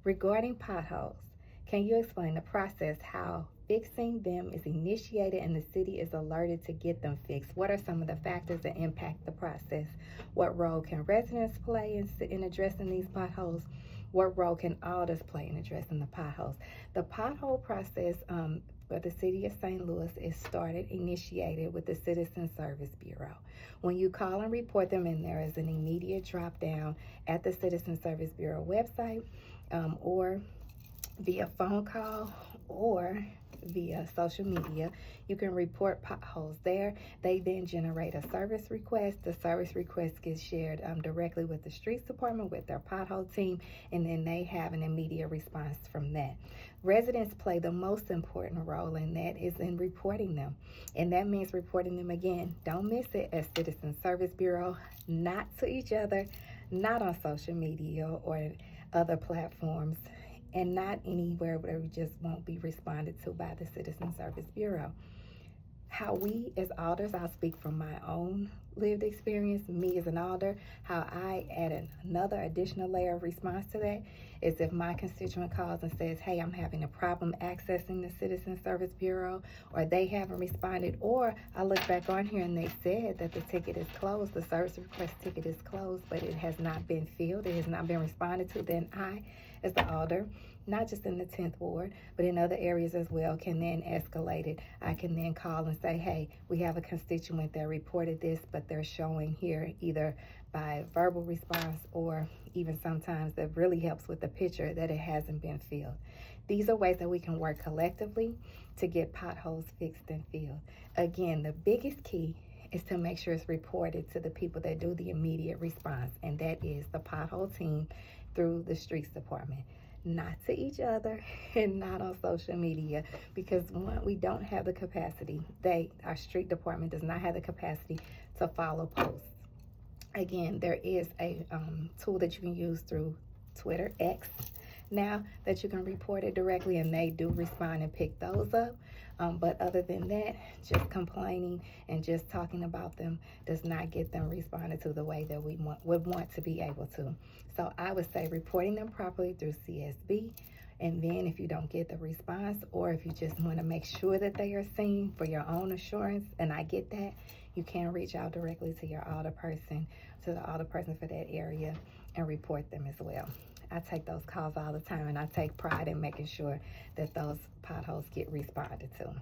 Regarding potholes, can you explain the process how fixing them is initiated and the city is alerted to get them fixed? What are some of the factors that impact the process? What role can residents play in addressing these potholes? What role can alders play in addressing the potholes? The pothole process for the city of St. Louis is initiated with the Citizen Service Bureau. When you call and report them in, there is an immediate drop down at the Citizen Service Bureau website, or via phone call or via social media. You can report potholes there. They then generate a service request. The service request gets shared directly with the streets department, with their pothole team, and then they have an immediate response from that. Residents play the most important role, and that is in reporting them. And that means reporting them again. Don't miss it, at Citizen Service Bureau, not to each other, not on social media or other platforms, and not anywhere where we just won't be responded to by the Citizen Service Bureau. How we as alders, I'll speak from my own lived experience, me as an alder, how I add another additional layer of response to that is if my constituent calls and says, hey, I'm having a problem accessing the Citizen Service Bureau, or they haven't responded, or I look back on here and they said that the ticket is closed, the service request ticket is closed, but it has not been filled, it has not been responded to, then I, as the alder, not just in the 10th Ward, but in other areas as well, can then escalate it. I can then call and say, hey, we have a constituent that reported this, but they're showing here either by verbal response or even sometimes that really helps with the picture that it hasn't been filled. These are ways that we can work collectively to get potholes fixed and filled. Again, the biggest key is to make sure it's reported to the people that do the immediate response, and that is the pothole team through the streets department. Not to each other and not on social media, because one, we don't have the capacity. Our street department does not have the capacity to follow posts. Again, there is a tool that you can use through Twitter, X, now, that you can report it directly, and they do respond and pick those up. But other than that, just complaining and just talking about them does not get them responded to the way that we would want to be able to. So I would say reporting them properly through CSB, and then if you don't get the response, or if you just want to make sure that they are seen for your own assurance, and I get that, you can reach out directly to your alderperson, to the alderperson for that area, and report them as well. I take those calls all the time, and I take pride in making sure that those potholes get responded to.